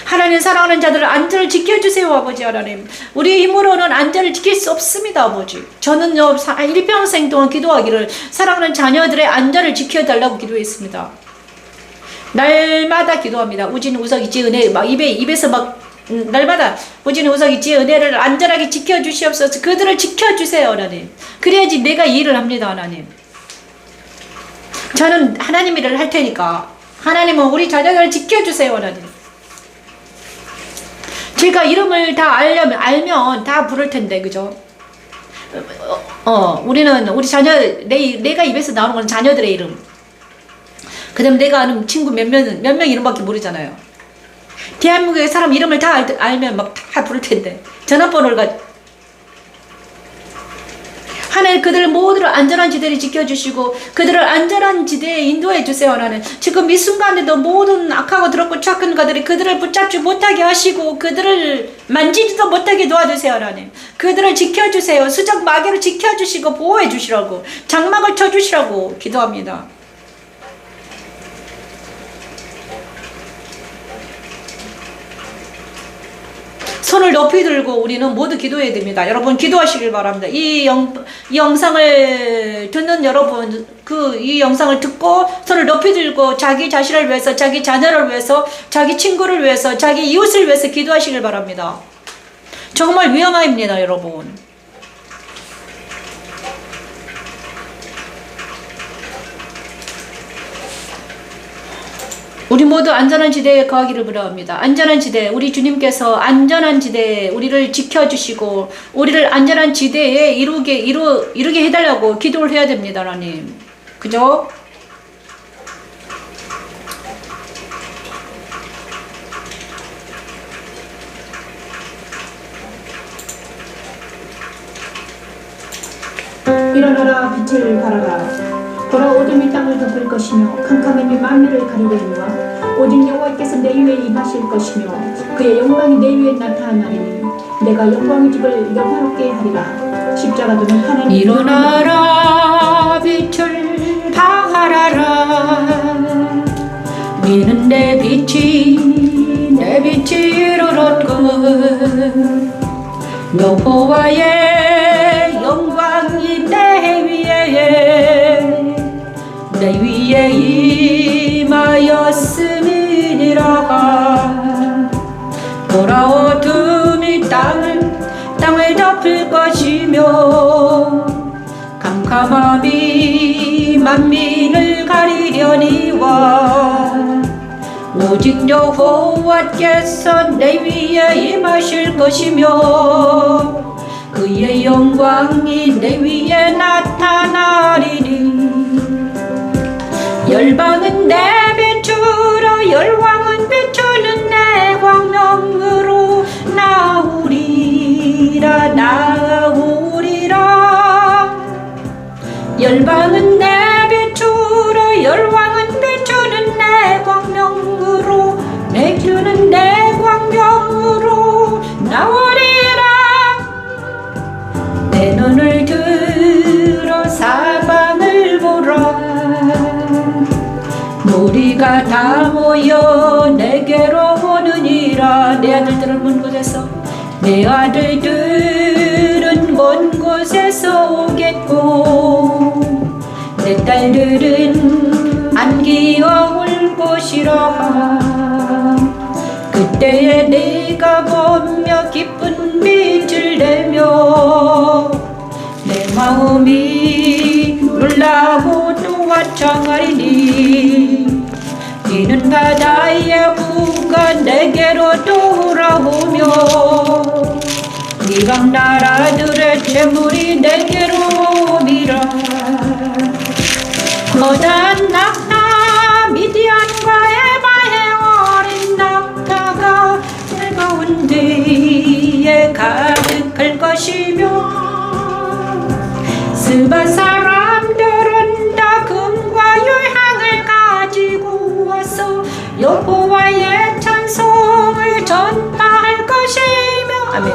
하나님 사랑하는 자들을 안전을 지켜주세요, 아버지 하나님. 우리 힘으로는 안전을 지킬 수 없습니다, 아버지. 저는요, 일평생 동안 기도하기를 사랑하는 자녀들의 안전을 지켜달라고 기도했습니다. 날마다 기도합니다. 우진 우석 있지 은혜, 막 입에서 막 날마다 우진 우석 있지 은혜를 안전하게 지켜주시옵소서. 그들을 지켜주세요, 하나님. 그래야지 내가 이 일을 합니다, 하나님. 저는 하나님 일을 할 테니까 하나님은 우리 자녀들을 지켜주세요, 하나님. 제가 이름을 다 알면 다 부를 텐데, 그죠? 우리는 우리 자녀, 내가 입에서 나오는 건 자녀들의 이름. 그 다음에 내가 아는 친구 몇 명 이름밖에 모르잖아요. 대한민국의 사람 이름을 다 알면 막 다 부를 텐데. 전화번호를 하나님 그들을 모두를 안전한 지대를 지켜주시고 그들을 안전한 지대에 인도해 주세요. 하나님 지금 이 순간에도 모든 악하고 더럽고 착한 자들이 그들을 붙잡지 못하게 하시고 그들을 만지지도 못하게 도와주세요. 하나님 그들을 지켜주세요. 수적 마귀를 지켜주시고 보호해 주시라고 장막을 쳐주시라고 기도합니다. 손을 높이 들고 우리는 모두 기도해야 됩니다. 여러분 기도하시길 바랍니다. 이 영상을 듣는 여러분 이 영상을 듣고 손을 높이 들고 자기 자신을 위해서 자기 자녀를 위해서 자기 친구를 위해서 자기 이웃을 위해서 기도하시길 바랍니다. 정말 위험합니다, 여러분. 우리 모두 안전한 지대에 거하기를 바랍니다. 안전한 지대, 우리 주님께서 안전한 지대에 우리를 지켜주시고 우리를 안전한 지대에 이루게 해달라고 기도를 해야 됩니다, 하나님. 그죠? 일어나라 빛을 발하라. 보라 어둠이 땅을 덮을 것이며 캄캄함이 만민을 가리려니와 오직 여호와께서 내 위에 임하실 것이며 그의 영광이 내 위에 나타나리니 내가 영광의 집을 영화롭게 하리라. 십자가도는 하나님 일어나라 빛을 발하라. 니는 내 빛이 이르렀군. 여호와의 영광이 내 위에 임하였음이니라. 보라 어둠이 땅을 덮을 것이며 캄캄함이 만민을 가리려니와 오직 여호와께서 내 위에 임하실 것이며 그의 영광이 내 위에 나타나리니. 열방은 내 빛으로 열왕은 비추는 내 광명으로 나오리라. 열방은 내 빛으로 열왕은 비추는 내 광명으로 내주는 내 광명으로 나오리라. 내 눈을 들어 사방을 보라. 무리가 다 모여 내게로 오느니라. 내 아들들은 먼 곳에서 내 아들들은 먼 곳에서 오겠고 내 딸들은 안기어올 곳이라. 그때에 내가 보며 기쁜 빛을 내며 내 마음이 놀라고 또 화창하리니. 이는 바다의 후가 내게로 돌아오며 이방 나라들의 재물이 내게로 오리라. 거대한 낙타 미디안과 에바의 어린 낙타 스바 사람들은 다 금과 유향을 가지고 와서 여호와의 찬송을 전파할 것이며 아멘.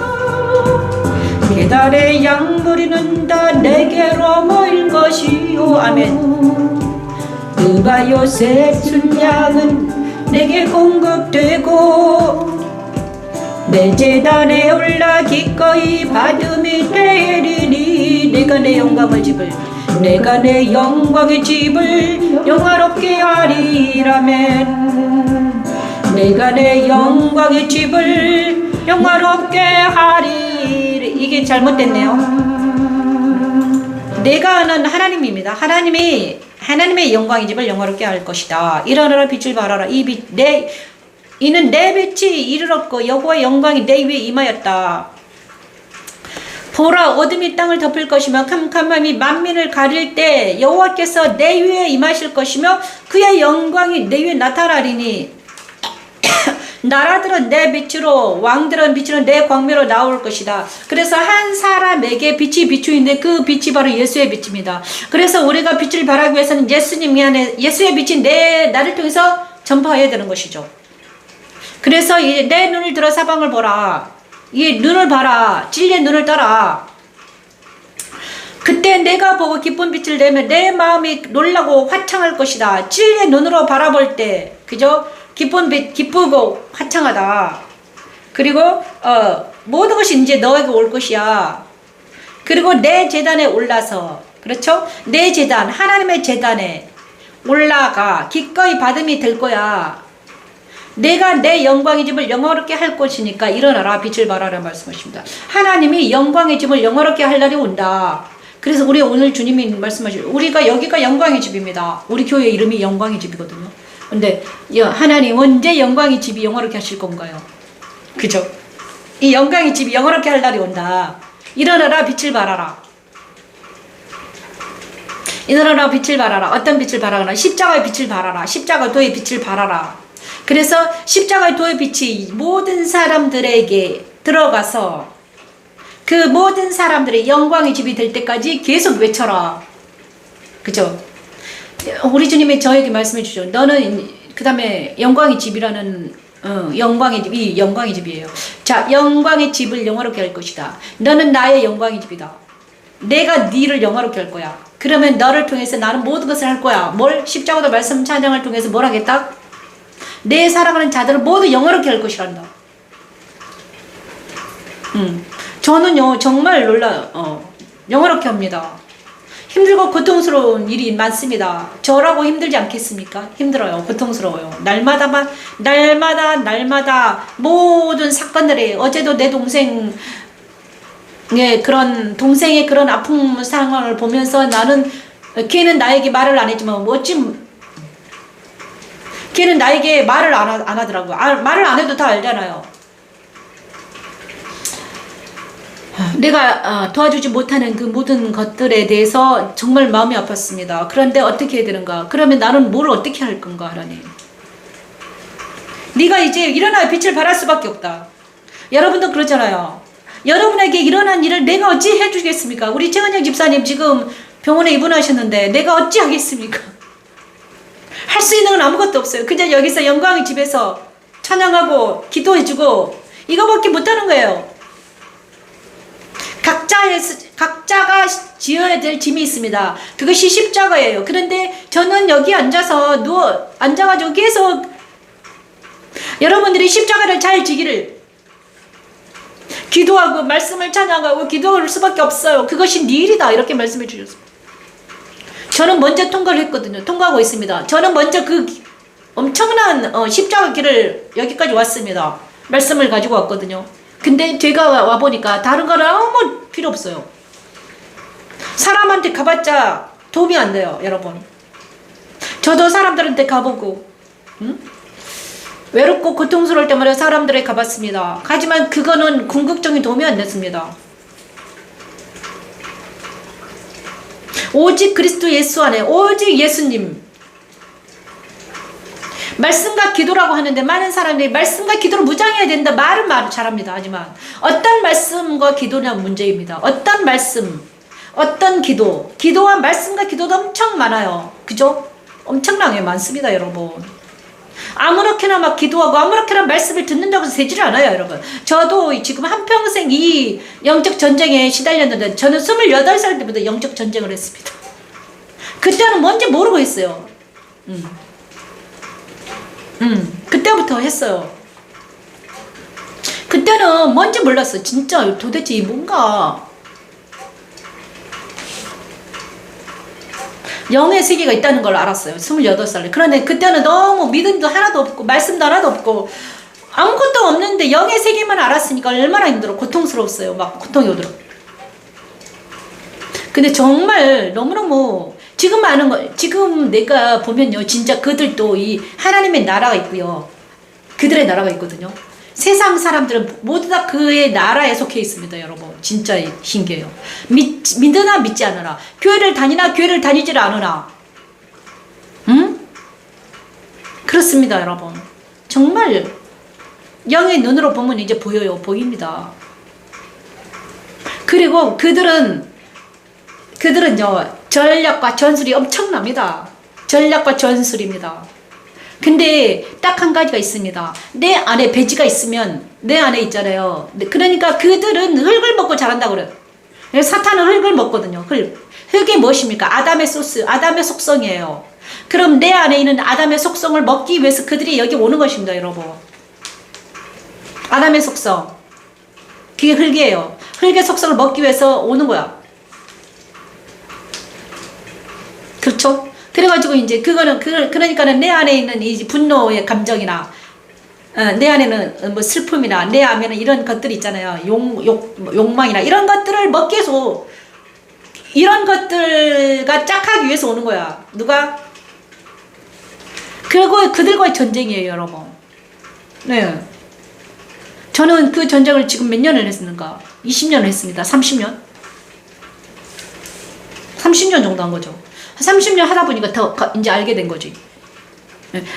계달의 양무리는 다 내게로 모일 것이요 아멘. 그가 요새 순양은 내게 공급되고 내 제단에 올라 기꺼이 받음이 되리니 내가 내 영광의 집을 영화롭게 하리라멘. 내가 내 영광의 집을 영화롭게 하리. 이게 잘못됐네요. 내가는 하나님입니다. 하나님의 영광의 집을 영화롭게 할 것이다. 일어나라 빛을 발하라. 이는 내 빛이 이르렀고 여호와의 영광이 내 위에 임하였다. 보라 어둠이 땅을 덮을 것이며 캄캄함이 만민을 가릴 때 여호와께서 내 위에 임하실 것이며 그의 영광이 내 위에 나타나리니 나라들은 내 빛으로 왕들은 빛으로 내 광명으로 나올 것이다. 그래서 한 사람에게 빛이 비추인데 그 빛이 바로 예수의 빛입니다. 그래서 우리가 빛을 발하기 위해서는 예수의 빛이 나를 통해서 전파해야 되는 것이죠. 그래서 내 눈을 들어 사방을 보라. 이 눈을 봐라. 진리의 눈을 떠라. 그때 내가 보고 기쁜 빛을 내면 내 마음이 놀라고 화창할 것이다. 진리의 눈으로 바라볼 때 그죠? 기쁜 빛, 기쁘고 화창하다. 그리고 모든 것이 이제 너에게 올 것이야. 그리고 내 제단에 올라서 그렇죠? 내 제단, 하나님의 제단에 올라가 기꺼이 받음이 될 거야. 내가 내 영광의 집을 영화롭게 할 것이니까 일어나라 빛을 발하라 말씀하십니다. 하나님이 영광의 집을 영화롭게 할 날이 온다. 그래서 우리 오늘 주님이 말씀하시죠. 우리가 여기가 영광의 집입니다. 우리 교회 이름이 영광의 집이거든요. 근데 하나님 언제 영광의 집이 영화롭게 하실 건가요? 그죠? 이 영광의 집이 영화롭게 할 날이 온다. 일어나라 빛을 발하라. 일어나라 빛을 발하라. 어떤 빛을 발하나? 십자가의 빛을 발하라. 십자가 도의 빛을 발하라. 그래서 십자가의 도의 빛이 모든 사람들에게 들어가서 그 모든 사람들의 영광의 집이 될 때까지 계속 외쳐라. 그죠? 우리 주님이 저에게 말씀해 주죠. 너는 그 다음에 영광의 집이라는 영광의 집이 영광의 집이에요. 자, 영광의 집을 영화롭게 할 것이다. 너는 나의 영광의 집이다. 내가 너를 영화롭게 할 거야. 그러면 너를 통해서 나는 모든 것을 할 거야. 뭘? 십자가도 말씀 찬양을 통해서 뭘 하겠다? 내 사랑하는 자들을 모두 영화롭게 할 것이란다. 저는요 정말 영화롭게 합니다. 힘들고 고통스러운 일이 많습니다. 저라고 힘들지 않겠습니까? 힘들어요. 고통스러워요. 날마다 모든 사건들이 어제도 내 동생의 그런 아픔 상황을 보면서 나는 걔는 나에게 말을 안 했지만 걔는 나에게 말을 안 하더라고요. 말을 안 해도 다 알잖아요. 내가 도와주지 못하는 그 모든 것들에 대해서 정말 마음이 아팠습니다. 그런데 어떻게 해야 되는가? 그러면 나는 뭘 어떻게 할 건가 하나님? 네가 이제 일어나 빛을 발할 수밖에 없다. 여러분도 그러잖아요. 여러분에게 일어난 일을 내가 어찌 해주겠습니까? 우리 최은영 집사님 지금 병원에 입원하셨는데 내가 어찌 하겠습니까? 할 수 있는 건 아무것도 없어요. 그냥 여기서 영광의 집에서 찬양하고 기도해주고 이거밖에 못하는 거예요. 각자가 지어야 될 짐이 있습니다. 그것이 십자가예요. 그런데 저는 여기 앉아가지고 계속 여러분들이 십자가를 잘 지기를 기도하고 말씀을 찬양하고 기도할 수밖에 없어요. 그것이 네 일이다. 이렇게 말씀해 주셨습니다. 저는 먼저 통과를 했거든요. 통과하고 있습니다. 저는 먼저 그 엄청난 십자가 길을 여기까지 왔습니다. 말씀을 가지고 왔거든요. 근데 제가 와보니까 다른 거는 아무 필요 없어요. 사람한테 가봤자 도움이 안 돼요, 여러분. 저도 사람들한테 가보고 외롭고 고통스러울 때마다 사람들에 가봤습니다. 하지만 그거는 궁극적인 도움이 안 됐습니다. 오직 그리스도 예수 안에 오직 예수님 말씀과 기도라고 하는데 많은 사람들이 말씀과 기도로 무장해야 된다 말은 잘합니다. 하지만 어떤 말씀과 기도냐 문제입니다. 어떤 말씀 어떤 기도와 말씀과 기도도 엄청 많아요. 그죠? 엄청나게 많습니다, 여러분. 아무렇게나 막 기도하고 아무렇게나 말씀을 듣는다고 해서 되지를 않아요, 여러분. 저도 지금 한평생 이 영적 전쟁에 시달렸는데 저는 28살 때부터 영적 전쟁을 했습니다. 그때는 뭔지 모르고 했어요. 그때부터 했어요. 그때는 뭔지 몰랐어. 진짜 도대체 뭔가 영의 세계가 있다는 걸 알았어요. 28살에. 그런데 그때는 너무 믿음도 하나도 없고 말씀도 하나도 없고 아무것도 없는데 영의 세계만 알았으니까 얼마나 힘들어. 고통스러웠어요. 막 고통이 오더라. 근데 정말 너무너무 지금 내가 보면요, 진짜 그들도 이 하나님의 나라가 있고요, 그들의 나라가 있거든요. 세상 사람들은 모두 다 그의 나라에 속해 있습니다, 여러분. 진짜 신기해요. 믿으나 믿지 않으나, 교회를 다니나 교회를 다니질 않으나, 그렇습니다, 여러분. 정말 영의 눈으로 보면 이제 보입니다. 그리고 그들은요, 전략과 전술이 엄청납니다. 전략과 전술입니다. 근데 딱 한 가지가 있습니다. 내 안에 배지가 있으면 내 안에 있잖아요. 그러니까 그들은 흙을 먹고 자란다고 그래요. 사탄은 흙을 먹거든요. 흙이 무엇입니까? 아담의 소스, 아담의 속성이에요. 그럼 내 안에 있는 아담의 속성을 먹기 위해서 그들이 여기 오는 것입니다, 여러분. 아담의 속성, 그게 흙이에요. 흙의 속성을 먹기 위해서 오는 거야. 그렇죠? 그래가지고 이제 그러니까는 내 안에 있는 이 분노의 감정이나 내 안에는 뭐 슬픔이나 내 안에는 이런 것들이 있잖아요. 욕망이나 이런 것들을 먹기 위해서, 이런 것들과 짝하기 위해서 오는 거야. 누가? 그리고 그들과의 전쟁이에요, 여러분. 네. 저는 그 전쟁을 지금 몇 년을 했는가? 20년을 했습니다. 30년? 30년 정도 한 거죠. 30년 하다 보니까 더 이제 알게 된 거지.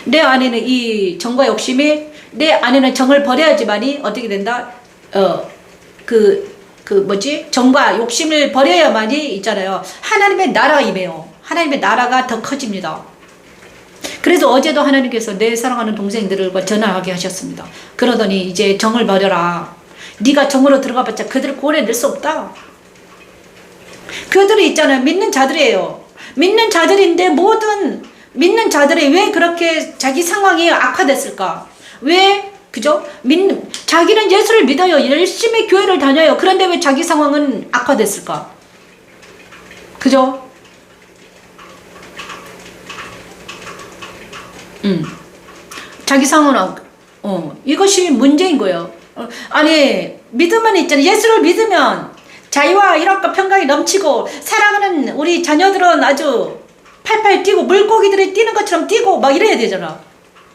내 안에는 이 정과 욕심이, 내 안에는 정을 버려야지만이 어떻게 된다? 정과 욕심을 버려야만이 있잖아요. 하나님의 나라가 임해요. 하나님의 나라가 더 커집니다. 그래서 어제도 하나님께서 내 사랑하는 동생들과 전화하게 하셨습니다. 그러더니 이제 정을 버려라. 네가 정으로 들어가봤자 그들을 구원해낼 수 없다. 그들이 있잖아요. 믿는 자들이에요. 믿는 자들인데 모든 믿는 자들이 왜 그렇게 자기 상황이 악화됐을까? 왜? 그죠? 자기는 예수를 믿어요. 열심히 교회를 다녀요. 그런데 왜 자기 상황은 악화됐을까? 그죠? 자기 상황은 이것이 문제인 거예요. 아니, 믿으면 있잖아요. 예수를 믿으면 자유와 일합과 평강이 넘치고 사랑하는 우리 자녀들은 아주 팔팔 뛰고 물고기들이 뛰는 것처럼 뛰고 막 이래야 되잖아.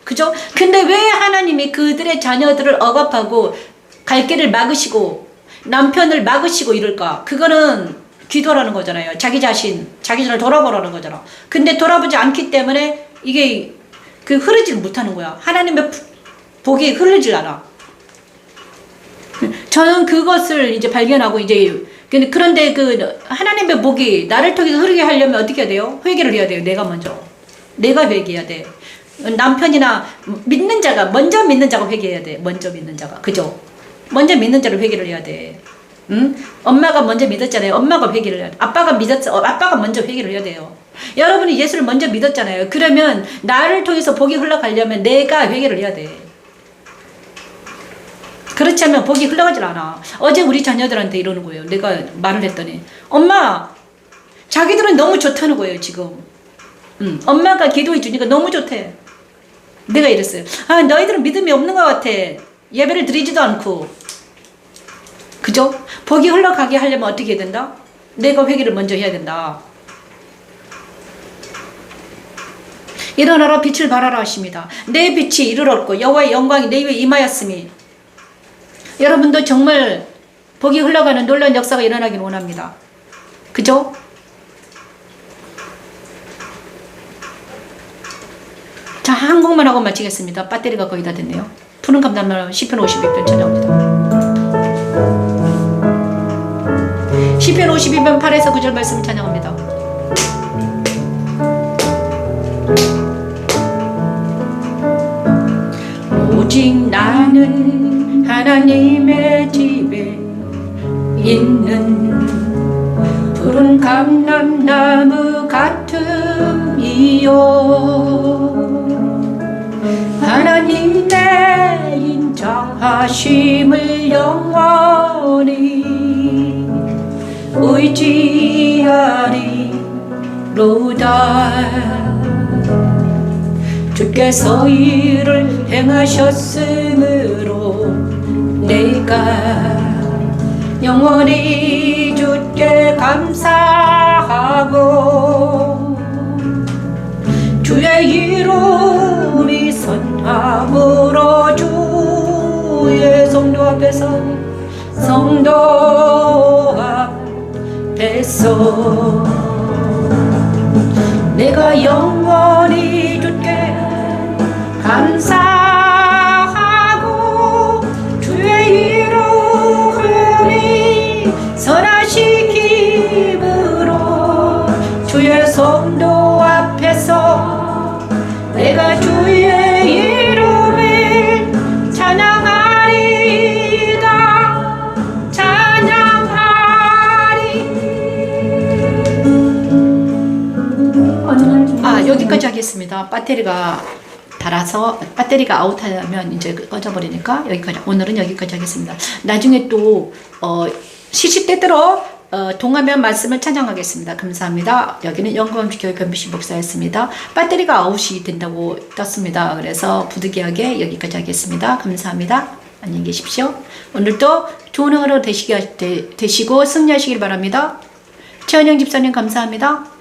그죠? 근데 왜 하나님이 그들의 자녀들을 억압하고 갈 길을 막으시고 남편을 막으시고 이럴까? 그거는 기도라는 거잖아요. 자기를 돌아보라는 거잖아. 근데 돌아보지 않기 때문에 이게 흐르질 못하는 거야. 하나님의 복이 흐르질 않아. 저는 그것을 이제 발견하고 그런데 하나님의 복이 나를 통해서 흐르게 하려면 어떻게 해야 돼요? 회개를 해야 돼요. 내가 회개해야 돼. 남편이나 먼저 믿는 자가 회개해야 돼. 먼저 믿는 자가. 그죠? 먼저 믿는 자를 회개를 해야 돼. 응? 엄마가 먼저 믿었잖아요. 엄마가 회개를 해야 돼. 아빠가 먼저 회개를 해야 돼요. 여러분이 예수를 먼저 믿었잖아요. 그러면 나를 통해서 복이 흘러가려면 내가 회개를 해야 돼. 그렇지 않으면 복이 흘러가질 않아. 어제 우리 자녀들한테 이러는 거예요. 내가 말을 했더니 엄마, 자기들은 너무 좋다는 거예요 지금. 엄마가 기도해 주니까 너무 좋대. 내가 이랬어요. 너희들은 믿음이 없는 것 같아. 예배를 드리지도 않고. 그죠? 복이 흘러가게 하려면 어떻게 해야 된다? 내가 회개를 먼저 해야 된다. 일어나라 빛을 발하라 하십니다. 내 빛이 이르렀고 여호와의 영광이 내 위에 임하였으니. 여러분도 정말 복이 흘러가는 놀라운 역사가 일어나길 원합니다. 그죠? 자, 한 곡만 하고 마치겠습니다. 배터리가 거의 다 됐네요. 푸른 감람나무 시편 52편 찬양합니다. 시편 52편 8에서 9절 말씀 찬양합니다. 오직 나는 하나님의 집에 있는 푸른 감람나무 같음이요 하나님 내 인자하심을 영원히 의지하리로다. 주께서 이를 행하셨으므로 내가 영원히 주께 감사하고 주의 이름이 선함으로 주의 성도 앞에서 내가 영원히 주께 감사하고 주의 이름이 선하시기므로 주의 성도 앞에서 내가 주의 이름을 찬양하리이다. 여기까지 하겠습니다. 배터리가 닳아서 배터리가 아웃하면 이제 꺼져버리니까 여기까지, 오늘은 여기까지 하겠습니다. 나중에 또 시시때때로 동화면 말씀을 찬양하겠습니다. 감사합니다. 여기는 영광교회 변비신 목사였습니다. 배터리가 아웃이 된다고 떴습니다. 그래서 부득이하게 여기까지 하겠습니다. 감사합니다. 안녕히 계십시오. 오늘도 좋은 하루 되시고 승리하시길 바랍니다. 최은영 집사님 감사합니다.